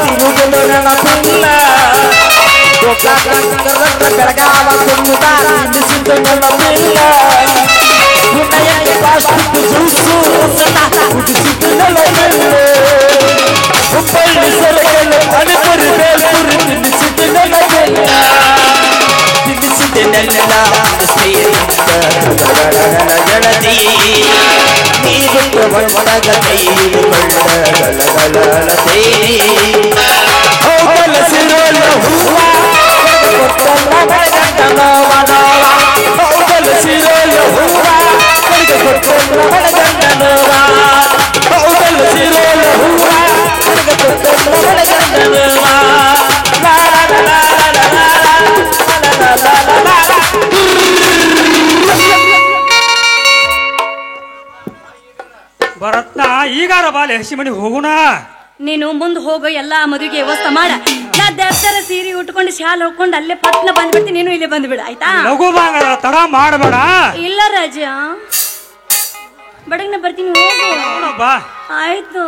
ತಿರುಗುದು ನೆನಪಿಲ್ಲ ಬೆಳಗಾವ ಕುಂದ ನಿಲ್ಲಿಸಿದ್ದು ನೆನಪಿಲ್ಲ ಗುಣಯಕ್ಕೆ ಪ್ಲಾಸ್ಟಿಕ್ ಜ್ಯೂಸು ಕುಡಿಸಿದ್ದು ನೆನಪಿಲ್ಲ ಹುಬ್ಬಳ್ಳಿ ಸೊರಗಲು ಪಾನಿಪುರಿ ಬೇಲ್ಪುರಿ ತಿನ್ನಿಸಿದ್ದು ನೆನಪಿಲ್ಲ ತಿನ್ನಿಸಿದ್ದೆನೆಲ್ಲ ಗೆಳತಿ ನೀರು ಒಣಗ ಕೈಗೊಳ್ಳಸಿರೋಲ್ಲ ಹೂವ ಹೌದಲಸಿರೋಲ್ಲ ಹೂವ ಹೊಡೆಗಂಡನವ ಹೌದಲಸಿರೋಲ್ಲ ಹೂವ ಹೊಡೆಗಂಡನವ ಬರತ್ನ ಈಗಾರ ಬಾಲೆ ಹಸಿ ಮನೆಗೆ ಹೋಗುಣ. ನೀನು ಮುಂದೆ ಹೋಗೋ ಎಲ್ಲಾ ಮದುವೆಗೆ ವ್ಯವಸ್ಥೆ ಮಾಡ. ನಾ ದರ್ಶನ ಸೀರೆ ಉಟ್ಕೊಂಡು ಶಾಲೆ ಹೋಗ್ಕೊಂಡು ಅಲ್ಲೇ ಪಟ್ನ ಬಂದ್ಬಿಡ್ತೀನಿ, ನೀನು ಇಲ್ಲೇ ಬಂದ್ಬಿಡ ಆಯ್ತಾ? ಲಘು ಬಾಂಗಾರ ತಡ ಮಾಡಬೇಡ. ಇಲ್ಲ ರಾಜ, ಬಡಗ್ನ ಬರ್ತೀನಿ, ಹೋಗು. ಬಾ ಆಯ್ತು.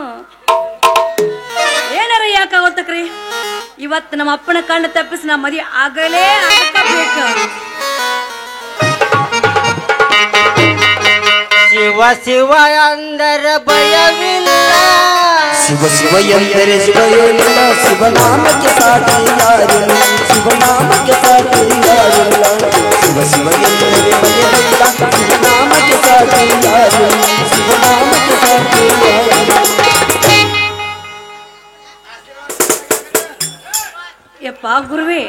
ಏನಾರ ಯಾಕಾಗತ್ತಕ್ರಿ, ಇವತ್ತು ನಮ್ಮ ಅಪ್ಪನ ಕಣ್ಣು ತಪ್ಪಿಸಿ ನಾ ಮದುವೆ ಆಗಲೇ ಆಗಬೇಕು. ಶಿವ ಶಿವ ಅಂದರೆ ಭಯವಿಲ್ಲ, ಶಿವ ಶಿವ ಎಂದರೆ ಶಿವಯಿಲ್ಲ, ಶಿವನಾಮಕ್ಕೆ ಸಾಟಿ ಯಾರಿಲ್ಲ, ಶಿವನಾಮಕ್ಕೆ ಸಾಟಿ ಯಾರಿಲ್ಲ, ಶಿವ ಶಿವ ಎಂದರೆ ಭಯವಿಲ್ಲ, ಶಿವನಾಮಕ್ಕೆ ಸಾಟಿ ಯಾರಿಲ್ಲ, ಶಿವನಾಮಕ್ಕೆ ಸಾಟಿ ಯಾರಿಲ್ಲ. ಯಪ್ಪ ಗುರುವೇ,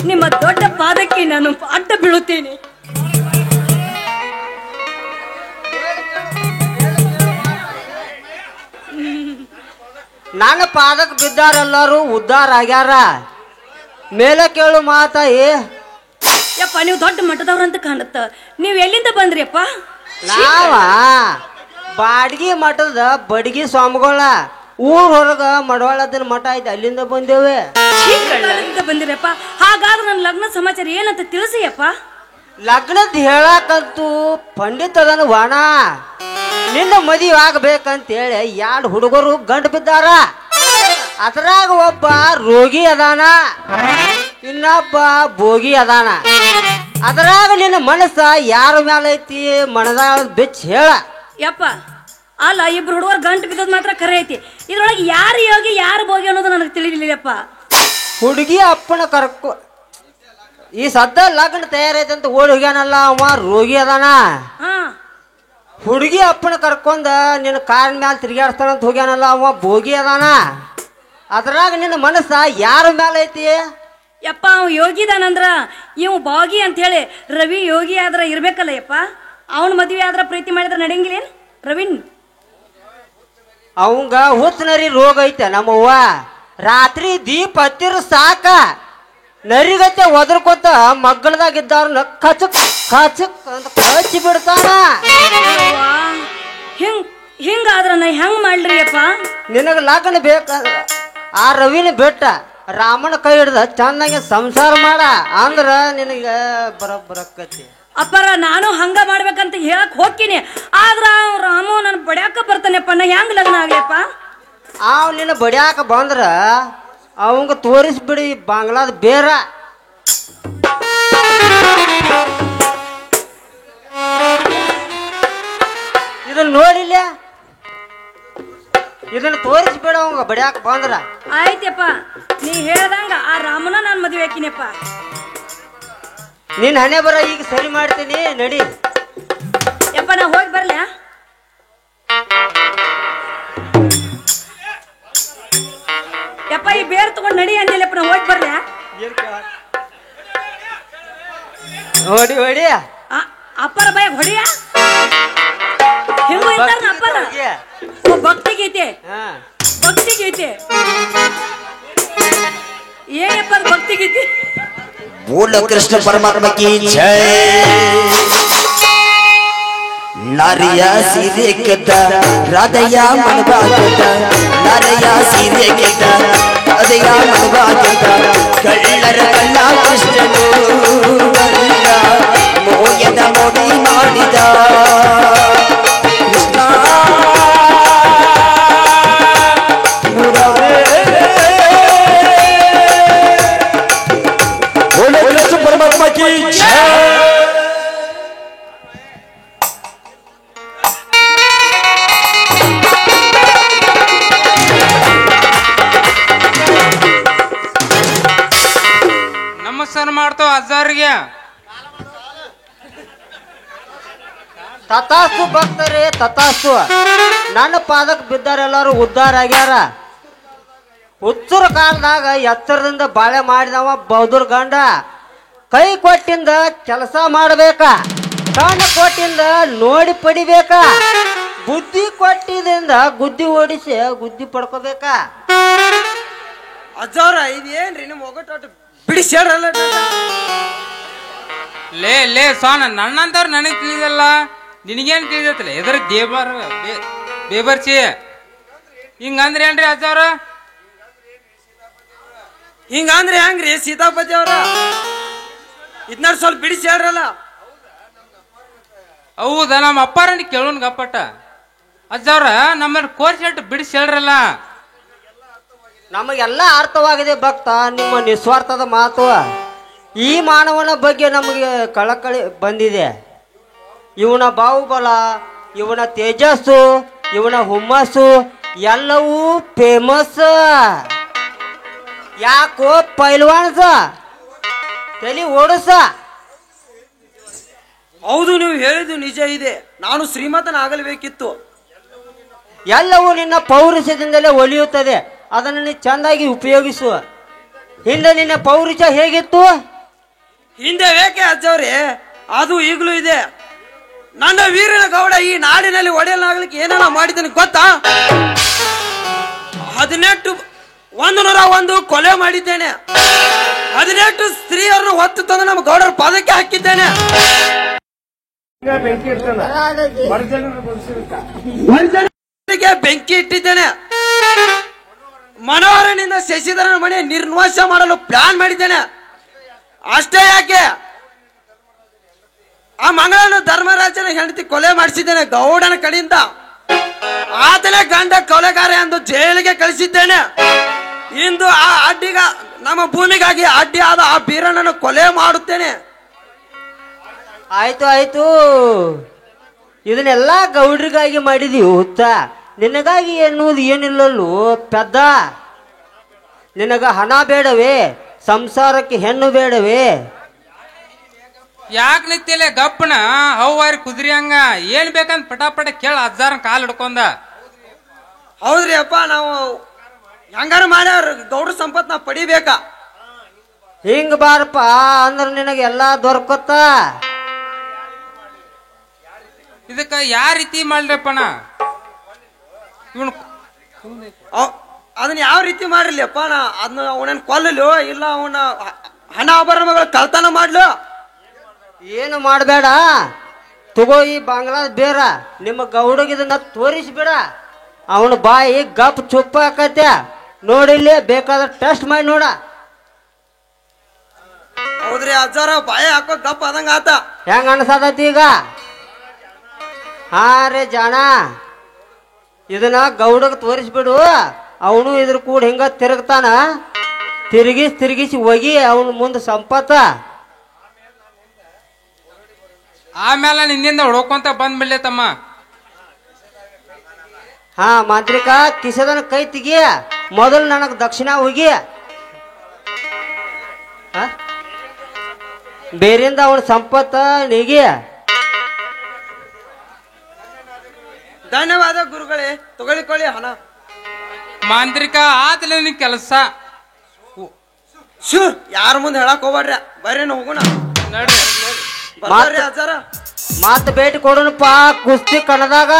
ನಿಮ್ಮ ದೊಡ್ಡ ಪಾದಕ್ಕೆ ನಾನು ಅಡ್ಡ ಬೀಳುತ್ತೇನೆ. ನನ್ನ ಪಾದಕ್ಕೆ ಬಿದ್ದಾರೆಲ್ಲರೂ ಉದ್ಧಾರ ಆಗ್ಯಾರ. ಮೇಲೆ ಕೇಳು ಮಾತಾಯಿ. ಯಪ್ಪ ನೀವು ದೊಡ್ಡ ಮಠದವ್ರಂತ ಕಾಣುತ್ತ, ನೀವು ಎಲ್ಲಿಂದ ಬಂದ್ರಿ ಅಪ್ಪ? ನಾವ ಬಾಡ್ಗಿ ಮಠದ ಬಡ್ಗಿ ಸ್ವಾಮಿಗಳ ಊರ್ ಹೊರಗ ಮಡವಾಳದನ ಮಠ ಐತೆ, ಅಲ್ಲಿಂದ ಬಂದೇವೆ. ಬಂದಿರಪ್ಪ. ಹಾಗಾದ್ರೆ ನನ್ನ ಲಗ್ನ ಸಮಾಚಾರ ಏನಂತ ತಿಳಿಸಿಯಪ್ಪ. ಲಗ್ನದ ಹೇಳಕಂತೂ ಪಂಡಿತ ಅದನ ವಾಣ, ನಿನ್ನ ಮದುವೆ ಆಗ್ಬೇಕಂತೇಳಿ 2 ಹುಡುಗರು ಗಂಡು ಬಿದ್ದಾರ. ಅದ್ರಾಗ ಒಬ್ಬ ರೋಗಿ ಅದಾನ, ಇನ್ನೊಬ್ಬ ಭೋಗಿ ಅದಾನ. ಅದ್ರಾಗ ನಿನ್ನ ಮನಸ್ಸ ಯಾರ ಮ್ಯಾಲ ಐತಿ ಮನದಾಗ ಬೆಚ್ಚ ಹೇಳ. ಯಪ್ಪ ಅಲ್ಲ, ಇಬ್ರು ಹುಡುಗರು ಗಂಟು ಬಿದ್ದೋದ್ ಮಾತ್ರ ಖರೆ ಐತಿ. ಇದ್ರೊಳಗೆ ಯಾರು ಯೋಗಿ ಯಾರು ಭೋಗಿ ಅನ್ನೋದು ನನಗೆ ತಿಳಿಲಿಲ್ಲಪ್ಪ. ಹುಡುಗಿ ಅಪ್ಪನ ಕರ್ಕೊ ಈ ಸದ್ದ ಲಗ್ನ ತಯಾರೈತೆ ಅಂತ ಓಡಿ ಹೋಗ್ಯಾನಲ್ಲ, ಅವ ರೋಗಿ ಅದಾನ. ಹುಡುಗಿ ಅಪ್ಪನ ಕರ್ಕೊಂಡ ನಿನ್ನ ಕಾರಿನ ಮ್ಯಾಲ ತಿರುಗಾಡ್ತಾನಂತ ಹೋಗ್ಯಾನಲ್ಲ, ಅವ ಭೋಗಿ ಅದಾನ. ಅದ್ರಾಗ ನಿನ್ನ ಮನಸ್ಸ ಯಾರ ಮ್ಯಾಲ ಐತಿ? ಯಪ್ಪ ಅವ್ ಯೋಗಿದಾನಂದ್ರ ಇವ್ ಭೋಗಿ ಅಂತ ಹೇಳಿ ರವಿ ಯೋಗಿ ಆದ್ರ ಇರ್ಬೇಕಲ್ಲ ಯಪ್ಪ. ಅವನ ಮದ್ವೆ ಆದ್ರ ಪ್ರೀತಿ ಮಾಡಿದ್ರ ನಡೆಯಂಗಿಲ್ಲ ರವಿನ್? ಅವಂಗ ಹುಚ್ಚನರಿ ರೋಗ ಐತೆ ನಮ್ಮವ್ವ. ರಾತ್ರಿ ದೀಪ ಹತ್ತಿರ ಸಾಕ ನರಿಗತ್ತೆ ಒದರ್ಕೊತ ಮಗ್ಗಲದಾಗಿದ್ದವ್ರನ್ನ ಕಚಕ್ ಕಚಕ್ ಅಂತ ಕಚ್ಚಿ ಬಿಡ್ತಾನ. ಹಿಂಗಾದ್ರ ನಾ ಹೆಂಗ್ ಮಾಡ್ರಿ ಅಪ್ಪ? ನಿನಗ ಲಗ್ನ ಬೇಕ, ಆ ರವಿನ ಬೆಟ್ಟ ರಾಮನ ಕೈ ಹಿಡ್ದ ಚಂದಂಗೆ ಸಂಸಾರ ಮಾಡ ಅಂದ್ರ ನಿನಗ ಬರಕತಿ. ಅಪ್ಪರ ನಾನು ಹಂಗ ಮಾಡ್ಬೇಕಂತ ಹೇಳಕ್ ಹೋಗ್ತೀನಿ, ಆದ್ರ ರಾಮು ನನ್ ಬಡ್ಯಾಕ ಬರ್ತಾನೆಪ್ಪ. ನಾ ಹೆಂಗ್ ಲಗ್ನ ಆಗ್ಲಿಯಪ್ಪ? ಅವ್ ನಿನ್ನ ಬಡ್ಯಾಕ ಬಂದ್ರ ಅವಂಗ ತೋರಿಸ್ಬಿಡಿ ಬಾಂಗ್ಲಾದ ಬೇರ. ಇದನ್ನ ನೋಡಿಲ್ಲ, ಇದನ್ನ ತೋರಿಸ್ಬೇಡ ಅವಂಗ ಬಡ್ಯಾಕ ಬಂದ್ರ. ಆಯ್ತಪ್ಪ, ನೀ ಹೇಳ್ದಂಗ ಆ ರಾಮನ ನಾನ್ ಮದ್ವೆ ಹಾಕಿನಪ್ಪ. ನಿನ್ ಹಣೆ ಬರ ಈಗ ಸರಿ ಮಾಡ್ತೀನಿ, ನಡಿ. ಯಪ್ಪ ನಾ ಹೋಗಿ ಬರ್ಲ? ಯಪ್ಪ ಈ ಬೇರ್ ತಗೊಂಡ್ ನಡಿ ಅಂದಿಲ್ಲಪ್ಪ, ನಾ ಹೋಗಿ ಬರ್ಲ? ಹೊಡಿ ಹೊಡಿ ಅಪ್ಪರ ಬಾಯ ಹೊಡಿಯ ಹಿಂಗ ಅಪ್ಪರ ಭಕ್ತಿ ಗೀತೆ, ಭಕ್ತಿ ಗೀತೆ ಏನಪ್ಪ ಭಕ್ತಿ ಗೀತೆ? बोलो कृष्ण परमात्मा की जय। नारिया सीरे केता राधया मनवा केता, नारिया सीरे केता राधया मनवा केता, कल्लर कल्ला कृष्णनु कल्ला मोयದ मोडी ಮಾಡಿದ ಕೃಷ್ಣ ಮುರಾರೇ ಅವ್ರಿಗೆ. ತಥಾಸ್ತು ಭಕ್ತರೇ ತಥಾಸ್ತು. ನನ್ನ ಪಾದಕ್ಕೆ ಬಿದ್ದಾರೆಲ್ಲರೂ ಉದ್ಧಾರ ಆಗ್ಯಾರ. ಹುಚ್ಚರ ಕಾಲದಾಗ ಎತ್ತರದಿಂದ ಬಾಳೆ ಮಾಡಿದವ ಬೌದ್ಧರ ಗಂಡ. ಕೈ ಕೊಟ್ಟಿಂದ ಕೆಲಸ ಮಾಡಬೇಕ, ಕಣ್ಣು ಕೊಟ್ಟಿಂದ ನೋಡಿ ಪಡಿಬೇಕ, ಬುದ್ಧಿ ಕೊಟ್ಟಿದಿಂದ ಗುದ್ದಿ ಓಡಿಸಿ ಗುದ್ದಿ ಪಡ್ಕೋಬೇಕ. ಅಜ್ಜವ್ರ ಇದೇನ್ರಿ ನಿಮ್ ಒಗಟು ಬಿಡಿಸಿ ಹೇಳ್ರಲ್ಲ. ಲೇ ಸೋನ ನನ್ನಂತವ್ರು ನನಗೆ ತಿಳಿದಲ್ಲ, ನಿನಗೇನು ತಿಳಿದತ್ತಲ್ಲ ಎದ್ರ ಬೇಬರ್ಚಿ ಹಿಂಗಂದ್ರೆ ಏನ್ರಿ ಅಜ್ಜವ್ರ? ಹಿಂಗಂದ್ರೆ ಹೆಂಗ್ರಿ ಸೀತಾಪತಿ ಅವ್ರ? ಇದನ್ನ ಸ್ವಲ್ಪ ಬಿಡಿಸಿ ಹೇಳ್ರಲ್ಲ. ಹೌದಾ, ನಮ್ಮ ಅಪ್ಪಾರನ್ನ ಕೇಳೋನ್ ಗಪ್ಪಟ್ಟ. ಅಜ್ಜವ್ರ ನಮ್ಮಲ್ಲಿ ಕೋರ್ಸ್ ಹೇಳ್ತು ಬಿಡಿಸಿ ಹೇಳ್ರಲ್ಲ. ನಮಗೆಲ್ಲ ಅರ್ಥವಾಗಿದೆ ಭಕ್ತ ನಿಮ್ಮ ನಿಸ್ವಾರ್ಥದ ಮಾತು. ಈ ಮಾನವನ ಬಗ್ಗೆ ನಮಗೆ ಕಳಕಳಿ ಬಂದಿದೆ. ಇವನ ಬಾಹುಬಲ, ಇವನ ತೇಜಸ್ಸು, ಇವನ ಹುಮ್ಮಸ್ಸು ಎಲ್ಲವೂ ಫೇಮಸ್. ಯಾಕೋ ಪೈಲ್ವಾನ್ಸ ತಲೆ ಓಡಿಸ. ಹೌದು, ನೀವು ಹೇಳಿದ್ದು ನಿಜ ಇದೆ. ನಾನು ಶ್ರೀಮಂತನಾಗಲೇಬೇಕಿತ್ತು. ಎಲ್ಲವೂ ನಿನ್ನ ಪೌರುಷದಿಂದಲೇ ಒಲಿಯುತ್ತದೆ. ಅದನ್ನು ನೀನು ಚೆಂದಾಗಿ ಉಪಯೋಗಿಸು. ಹಿಂದೆ ನಿನ್ನ ಪೌರುಷ ಹೇಗಿತ್ತು? ಹಿಂದೆ ಬೇಕೆ ಅಜ್ಜವ್ರೆ, ಅದು ಈಗಲೂ ಇದೆ. ನನ್ನ ವೀರನ ಗೌಡ ಈ ನಾಡಿನಲ್ಲಿ ಒಡೆಯಲಾಗ್ಲಿಕ್ಕೆ ಏನೆಲ್ಲ ಮಾಡಿದ್ದೇನೆ ಗೊತ್ತಾ? 101 ಕೊಲೆ ಮಾಡಿದ್ದೇನೆ. 18 ಸ್ತ್ರೀಯರನ್ನು ಹೊತ್ತು ತಂದು ನಮ್ಮ ಗೌಡರ ಪಾದಕ್ಕೆ ಹಾಕಿದ್ದೇನೆ. ಬೆಂಕಿ ಇಟ್ಟಿದ್ದೇನೆ. ಮನೋಹರನಿಂದ ಶಶಿಧರನ ಮನೆ ನಿರ್ನಾಶ ಮಾಡಲು ಪ್ಲಾನ್ ಮಾಡಿದ್ದೇನೆ. ಅಷ್ಟೇ ಯಾಕೆ, ಆ ಮಂಗಳನ ಧರ್ಮರಾಜನ ಹೆಂಡತಿ ಕೊಲೆ ಮಾಡಿಸಿದ್ದೇನೆ ಗೌಡನ ಕಡೆಯಿಂದ. ಆತನೇ ಗಂಡ ಕೊಲೆಗಾರ ಎಂದು ಜೈಲಿಗೆ ಕಳಿಸಿದ್ದೇನೆ. ಇಂದು ಆ ಅಡ್ಡಿಗ ನಮ್ಮ ಭೂಮಿಗಾಗಿ ಅಡ್ಡಿ ಆದ ಆ ಬೀರಣ್ಣನ ಕೊಲೆ ಮಾಡುತ್ತೇನೆ. ಆಯ್ತು ಆಯ್ತು, ಇದನ್ನೆಲ್ಲ ಗೌಡ್ರಿಗಾಗಿ ಮಾಡಿದೀವಿ ಹುತ್ತ. ನಿನಗಾಗಿ ಎನ್ನುವುದು ಏನಿಲ್ಲಲ್ಲೂ ಪೆದ್ದ. ನಿನಗ ಹಣ ಬೇಡವೇ? ಸಂಸಾರಕ್ಕೆ ಹೆಣ್ಣು ಬೇಡವೇ? ಯಾಕೆ ನಿಂತಿಲ್ಲ ಗಪ್ಪನ ಹೌವಾರಿ ಕುದುರಿ ಹಂಗ? ಏನ್ ಬೇಕಂತ ಪಟಾಪಟ ಕೇಳ ಅಜ್ಜಾರ ಕಾಲ್ ಹಿಡ್ಕೊಂಡ. ಹೌದ್ರಿ ಅಪ್ಪ, ನಾವು ಹೆಂಗಾರ ಮಾಡಿ ಅವ್ರ ಗೌಡ್ರ ಸಂಪತ್ ನಾವು ಪಡಿಬೇಕಾ? ಹಿಂಗ ಬಾರಪ್ಪ ಅಂದ್ರೆ ನಿನಗೆಲ್ಲ ದೊರಕತ್ತ. ಇದಕ್ಕ ಯಾವ ರೀತಿ ಮಾಡ್ರಪ್ಪಣ? ಇವನು ಅದನ್ನ ಯಾವ ರೀತಿ ಮಾಡಿರ್ಲಿ ಅಪ್ಪ? ಅದನ್ನ ಅವನನ್ನ ಕೊಲ್ಲಲು ಇಲ್ಲ ಅವನ ಹಣ ಆಭರಣಗಳು ಕಳ್ತನ ಮಾಡ್ಲು? ಏನು ಮಾಡಬೇಡ, ತಗೋ ಈ ಬಾಂಗ್ಲಾ ಬೇರ ನಿಮ್ಮ ಗೌಡಗೆ ಇದನ್ನ ತೋರಿಸ್ಬೇಡ. ಅವನ ಬಾಯಿ ಗಪ್ ಚುಪ್ಪ ಆಕತ್ಯ. ನೋಡಿಲ್ಲಿ ಬೇಕಾದ್ರೆ ಟೆಸ್ಟ್ ಮಾಡಿ ನೋಡ. ಹೌದ್ರಿ ಅಜ್ಜಾರ, ಬಾಯಿ ಹಾಕೋ ಗಪ್ ಆದಂಗ ಆತ. ಹೆಂಗ ಅನ್ಸತೈತಿ ಈಗ? ಹಾ ರೇ ಜಾಣ, ಇದನ್ನ ಗೌಡಗೆ ತೋರಿಸ್ಬಿಡು. ಅವನು ಇದ್ರ ಕೂಡ ಹಿಂಗ ತಿರುಗ್ತಾನ. ತಿರುಗಿಸಿ ಹೋಗಿ ಅವನ ಮುಂದೆ ಸಂಪತ್ತ. ಆಮೇಲೆ ನಿನ್ನಿಂದ ಹೊಡ್ಕೊಂತ ಬಂದ್ಬಿಡ್ಲೆ ತಮ್ಮ. ಹಾ ಮಾಂತ್ರಿಕ, ಕಿಸದನ ಕೈ ತೆಗಿ. ಮೊದಲು ನನಗೆ ದಕ್ಷಿಣ ಹೋಗಿ ಬೇರಿಂದ ಅವನ ಸಂಪತ್ತ ನೀಗಿ. ಧನ್ಯವಾದ ಗುರುಗಳೇ, ತಗೊಳ್ಳಿಕೊಳ್ಳಿ ಹಣ. ಮಾಂತ್ರಿಕ ಆತಲೆ ನಿನ್ ಕೆಲಸ. ಶೂರ್, ಯಾರ ಮುಂದೆ ಹೇಳಕ್ ಹೋಗ್ಬೇಡ್ರಿ. ಬರ್ರಿ ಹೋಗೋಣ. ನಡ್ರಿ ಬರ್ರಿ ಅಜ್ಜಾರ. ಮತ್ ಭೇಟಿ ಕೊಡೋಣಪ್ಪ ಕುಸ್ತಿ ಕಣದಾಗ.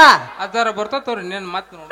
ಅಜ್ಜಾರ ಬರ್ತಾವ್ರಿ ನೀನ್ ಮತ್ ನೋಡ.